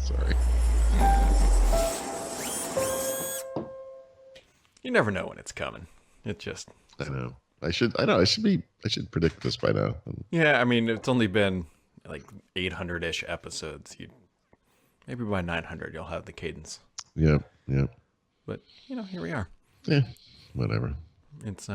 Sorry. You never know when it's coming. It just... I know. I should predict this by now. Yeah, I mean, it's only been like 800-ish episodes. Maybe by 900 you'll have the cadence. Yep. But, here we are. Yeah, whatever. It's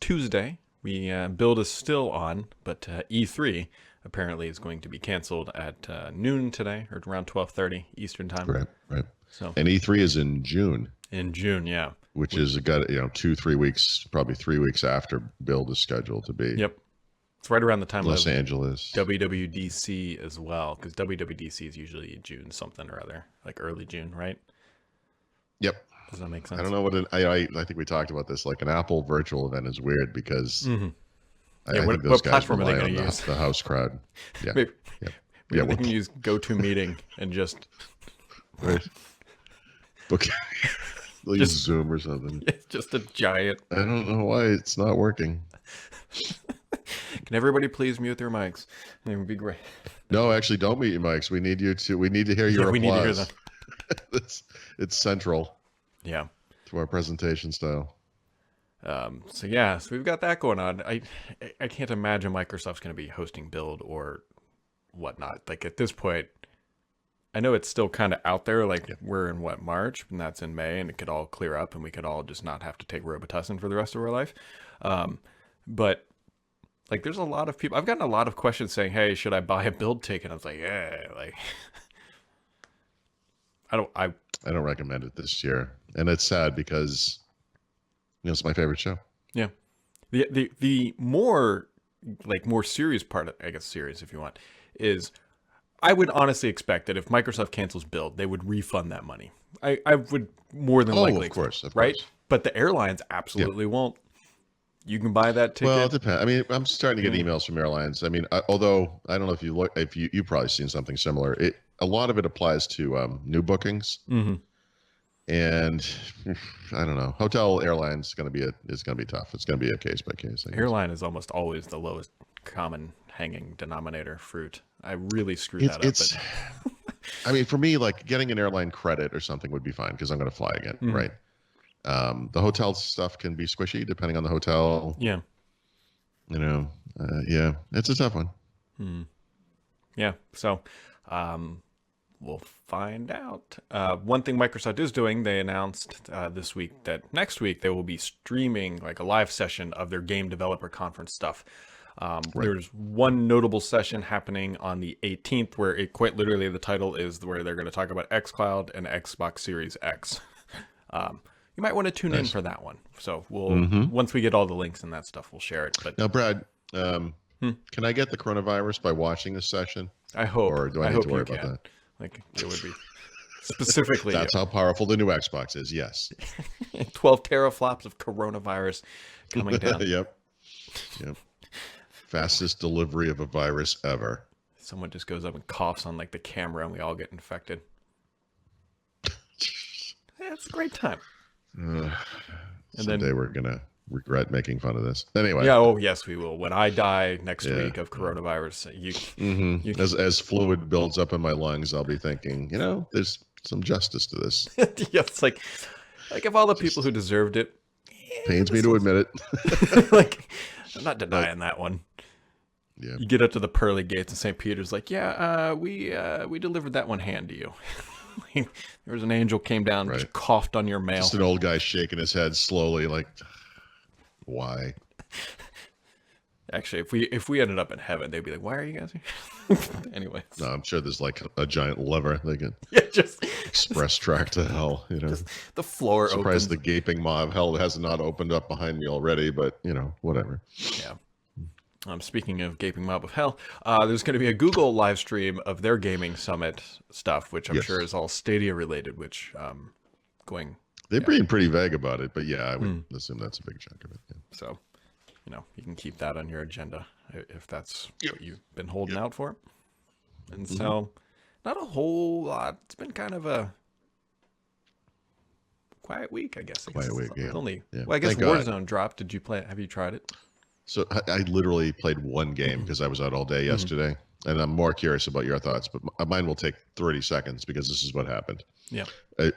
Tuesday. Build is still on, but E3 apparently is going to be canceled at noon today, or around 12:30 Eastern time. Right. So, and E3 is in June. In June, yeah. Which is got 2-3 weeks, probably 3 weeks after Build is scheduled to be. Yep. It's right around the time Los of Angeles. WWDC as well, because WWDC is usually June something or other, like early June, right? Yep. Does that make sense? I don't know I think we talked about this. Like an Apple virtual event is weird because I think those guys platform are they rely going on to use? the house crowd. Yeah. Maybe Yeah, they can use GoToMeeting and just... Right. Okay. They'll use Zoom or something. It's just a giant... I don't know why it's not working. Can everybody please mute their mics? It would be great. No, actually, don't mute your mics. We need to hear your applause. We need to hear them. It's central. Yeah. To our presentation style. So we've got that going on. I can't imagine Microsoft's going to be hosting Build or whatnot. Like at this point, I know it's still kind of out there. Like we're in March, and that's in May, and it could all clear up, and we could all just not have to take Robitussin for the rest of our life. But like, there's a lot of people. I've gotten a lot of questions saying, "Hey, should I buy a Build ticket?" I was like, "Yeah, like." I don't recommend it this year, and it's sad because it's my favorite show. Yeah, the more serious part, I guess serious if you want, is I would honestly expect that if Microsoft cancels Build, they would refund that money. I would more than likely, of course, right? But the airlines absolutely won't. You can buy that ticket. Well, it depends. I mean, I'm starting to get emails from airlines. I mean, although I don't know if you've probably seen something similar. A lot of it applies to new bookings, and I don't know. Hotel airlines is going to be tough. It's going to be a case by case. Airline is almost always the lowest common hanging denominator fruit. I really screwed that up. I mean, for me, like getting an airline credit or something would be fine because I'm going to fly again, right? The hotel stuff can be squishy depending on the hotel. Yeah. Yeah, it's a tough one. Yeah. So, we'll find out. One thing Microsoft is doing, they announced this week that next week they will be streaming like a live session of their game developer conference stuff. There's one notable session happening on the 18th where it quite literally the title is where they're going to talk about xCloud and Xbox Series X. You might want to tune in for that one. So we'll once we get all the links and that stuff, we'll share it. But now, Brad, can I get the coronavirus by watching this session? I hope. Or do I need to worry about that? Like it would be specifically. That's how powerful the new Xbox is. Yes. 12 teraflops of coronavirus coming down. Yep. Fastest delivery of a virus ever. Someone just goes up and coughs on like the camera, and we all get infected. It's a great time. Someday we're gonna regret making fun of this. Anyway. Yeah. Oh, yes, we will. When I die next week of coronavirus, you as fluid builds up in my lungs, I'll be thinking, there's some justice to this. Yeah, it's like if all the people who deserved it. Pains me to admit it. Like, I'm not denying that one. Yeah. You get up to the pearly gates, and St. Peter's like, we delivered that one hand to you. There was an angel came down, and just coughed on your mail. Just an old guy shaking his head slowly, like, why? Actually, if we ended up in heaven, they'd be like, "Why are you guys here?" Anyway, no, I'm sure there's like a giant lever they can just express track to hell. Just the floor. Surprised the gaping maw of hell has not opened up behind me already, but whatever. Yeah. Speaking of gaping mob of hell, there's going to be a Google live stream of their gaming summit stuff, which I'm sure is all Stadia related. Which going. They're being pretty vague about it, but yeah, I would assume that's a big chunk of it. Yeah. So, you can keep that on your agenda if that's what you've been holding out for. And so, not a whole lot. It's been kind of a quiet week, I guess. Quiet week, yeah. Only, well, I guess Warzone dropped. Did you play it? Have you tried it? So I literally played one game because I was out all day yesterday. and I'm more curious about your thoughts, but mine will take 30 seconds because this is what happened. Yeah.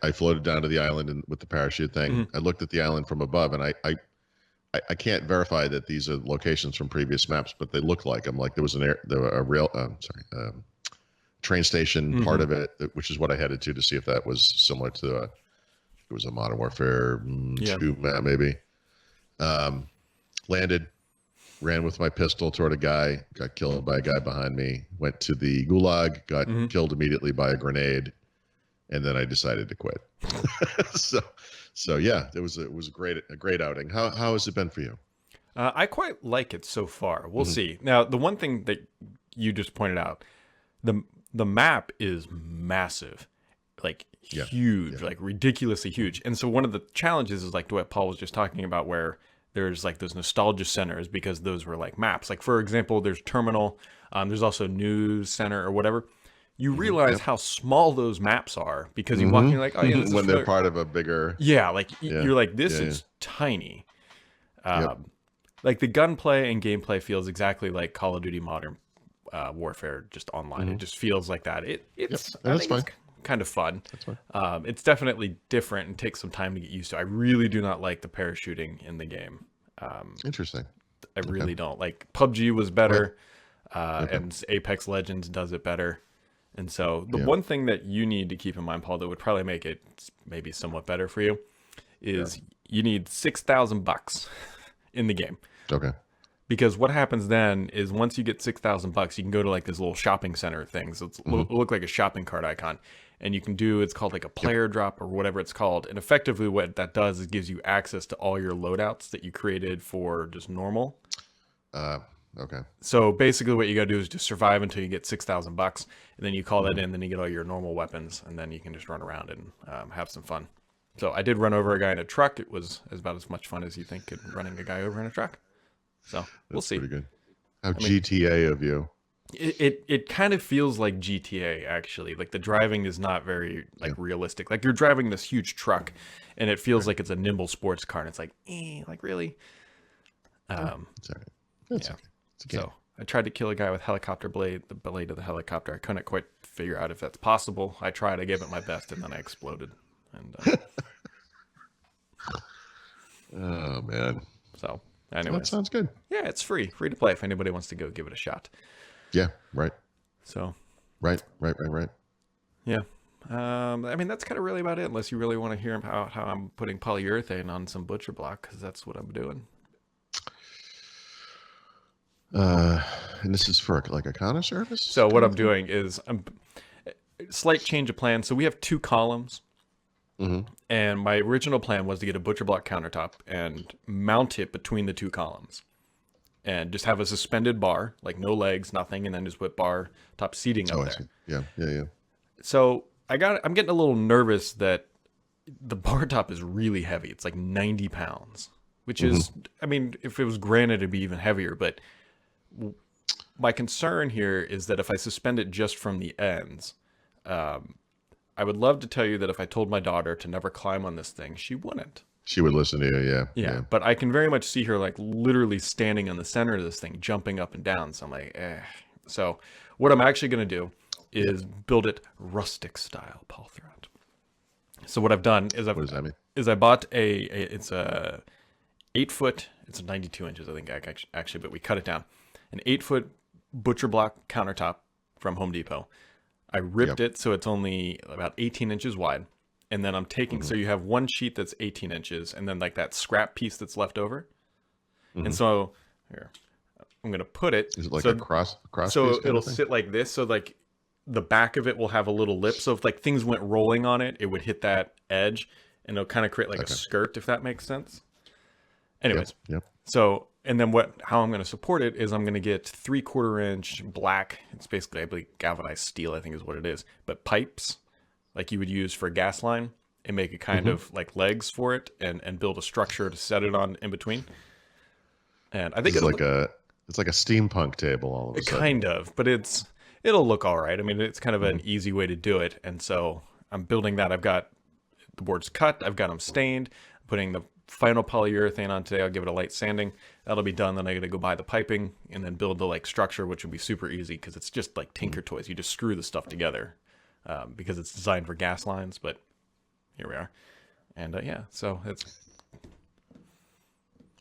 I floated down to the island and with the parachute thing. Mhm. I looked at the island from above, and I can't verify that these are locations from previous maps, but they look like them. Like there was a rail, train station part of it, which is what I headed to see if that was similar to it was a Modern Warfare 2 map, maybe. Landed, ran with my pistol toward a guy, got killed by a guy behind me, went to the gulag, got killed immediately by a grenade, and then I decided to quit. so yeah, it was a great outing. How has it been for you? I quite like it so far. We'll see. Now, the one thing that you just pointed out, the map is massive, like huge, like ridiculously huge. And so one of the challenges is like what Paul was just talking about, where there's like those nostalgia centers because those were like maps. Like for example, there's Terminal, there's also News Center or whatever. You realize how small those maps are because you walk and you're like, oh yeah, this is when they're part of a bigger. Yeah, like you're like, this is tiny. Like the gunplay and gameplay feels exactly like Call of Duty Modern Warfare, just online. It just feels like that. It's kind of fun. That's fine. It's definitely different and takes some time to get used to. I really do not like the parachuting in the game. Interesting. I really don't. Like PUBG was better, and Apex Legends does it better. And so the one thing that you need to keep in mind, Paul, that would probably make it maybe somewhat better for you is you need $6,000 in the game. Okay. Because what happens then is once you get $6,000, you can go to like this little shopping center thing. So it's look like a shopping cart icon, and you can do, it's called like a player drop or whatever it's called. And effectively what that does is gives you access to all your loadouts that you created for just normal. Okay. So basically what you got to do is just survive until you get $6,000, and then you call that in, then you get all your normal weapons, and then you can just run around and have some fun. So I did run over a guy in a truck. It was about as much fun as you think running a guy over in a truck. So we'll see. Pretty good. How GTA of you? It kind of feels like GTA actually. Like the driving is not very like realistic. Like you're driving this huge truck, and it feels like it's a nimble sports car, and it's like, like really. It's all right. That's okay. It's okay. So I tried to kill a guy with helicopter blade, the blade of the helicopter. I couldn't quite figure out if that's possible. I tried. I gave it my best, and then I exploded. And oh man. So anyway, that sounds good. Yeah, it's free to play if anybody wants to go give it a shot. Yeah. Right. So. Right. Yeah. I mean, that's kind of really about it, unless you really want to hear how I'm putting polyurethane on some butcher block, because that's what I'm doing. And this is for like a counter service? So what I'm doing is slight change of plan. So we have 2 columns. And my original plan was to get a butcher block countertop and mount it between the 2 columns. And just have a suspended bar, like no legs, nothing, and then just put bar top seating up there. Yeah. So I'm getting a little nervous that the bar top is really heavy. It's like 90 pounds, which is, I mean, if it was granite, it'd be even heavier. But my concern here is that if I suspend it just from the ends, I would love to tell you that if I told my daughter to never climb on this thing, she wouldn't. She would listen to you, yeah. But I can very much see her like literally standing on the center of this thing, jumping up and down. So I'm like, So what I'm actually going to do is build it rustic style, Paul throughout. So what I've done is what does that mean? I bought it's a 8-foot, it's 92 inches, I think actually, but we cut it down. An 8-foot butcher block countertop from Home Depot. I ripped it so it's only about 18 inches wide. And then I'm taking, so you have one sheet that's 18 inches and then like that scrap piece that's left over. And so here, I'm going to put it. Is it like a cross so piece it'll sit like this. So like the back of it will have a little lip. So if like things went rolling on it, it would hit that edge and it'll kind of create like a skirt, if that makes sense. Anyways. Yep. So, and then how I'm going to support it is I'm going to get 3/4 inch black. It's basically, I believe, galvanized steel, I think is what it is. But pipes, like you would use for a gas line, and make a kind of like legs for it, and build a structure to set it on in between. And I think it's like a steampunk table all of a sudden. Kind of, but it'll look all right. I mean, it's kind of an easy way to do it. And so I'm building that. I've got the boards cut. I've got them stained. I'm putting the final polyurethane on today. I'll give it a light sanding. That'll be done. Then I got to go buy the piping and then build the like structure, which will be super easy because it's just like Tinker Toys. You just screw the stuff together because it's designed for gas lines. But here we are. And yeah, so it's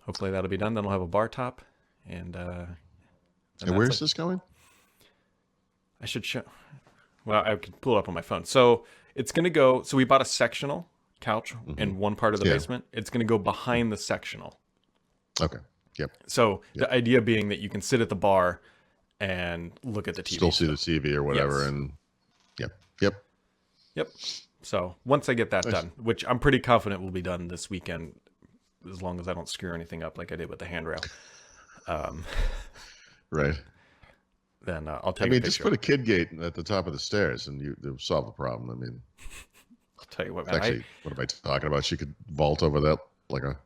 hopefully that'll be done. Then we'll have a bar top. And where is this going? I should show. Well, I could pull it up on my phone. So it's going to go. So we bought a sectional couch in one part of the basement. It's going to go behind the sectional. Okay. Yep. So the idea being that you can sit at the bar and look at the TV. Still see the TV or whatever. Yes. And yep. So once I get that done, which I'm pretty confident will be done this weekend, as long as I don't screw anything up like I did with the handrail. Right. Then I'll take. I mean, just put a kid gate at the top of the stairs, and you'll solve the problem. I mean, I'll tell you what, man. Actually, what am I talking about? She could vault over that like a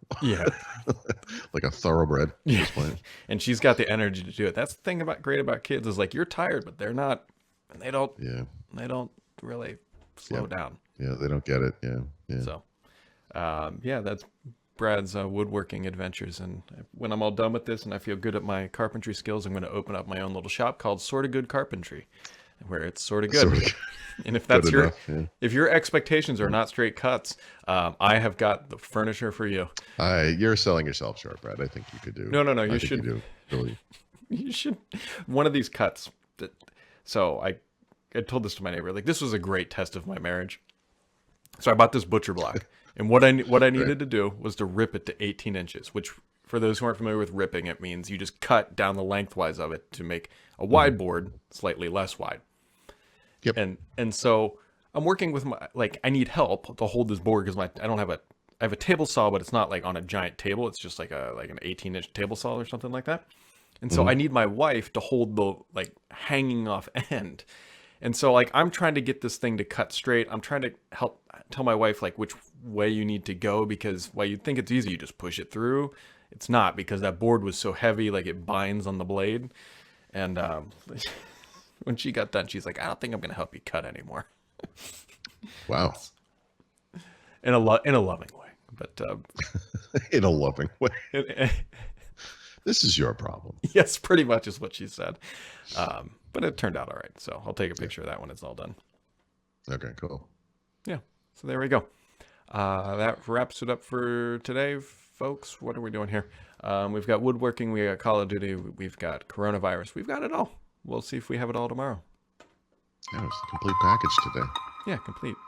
like a thoroughbred. At this point. And she's got the energy to do it. That's the thing great about kids is like you're tired, but they're not, and they don't really slow down. Yeah, they don't get it. Yeah. So, that's Brad's woodworking adventures. And when I'm all done with this and I feel good at my carpentry skills, I'm going to open up my own little shop called Sorta Good Carpentry, where it's sort of good. And if that's if your expectations are not straight cuts, I have got the furniture for you. You're selling yourself short, Brad. I think you could do. No. You should. You do, really. You should. One of these cuts. So I told this to my neighbor. Like, this was a great test of my marriage. So I bought this butcher block. And what I needed to do was to rip it to 18 inches, which for those who aren't familiar with ripping, it means you just cut down the lengthwise of it to make a wide board slightly less wide. Yep. And so I'm working with I need help to hold this board because I have a table saw, but it's not like on a giant table. It's just like an 18-inch table saw or something like that. And so I need my wife to hold the hanging off end. And so I'm trying to get this thing to cut straight. I'm trying to tell my wife which way you need to go, because while you'd think it's easy, you just push it through. It's not, because that board was so heavy, it binds on the blade. And when she got done, she's like, I don't think I'm going to help you cut anymore. Wow. In a loving way, but in a loving way. This is your problem. Yes, pretty much is what she said. But it turned out all right. So I'll take a picture of that when it's all done. Okay, cool. Yeah. So there we go. That wraps it up for today, folks. What are we doing here? We've got woodworking. We got Call of Duty. We've got coronavirus. We've got it all. We'll see if we have it all tomorrow. Yeah, it's a complete package today. Yeah, complete.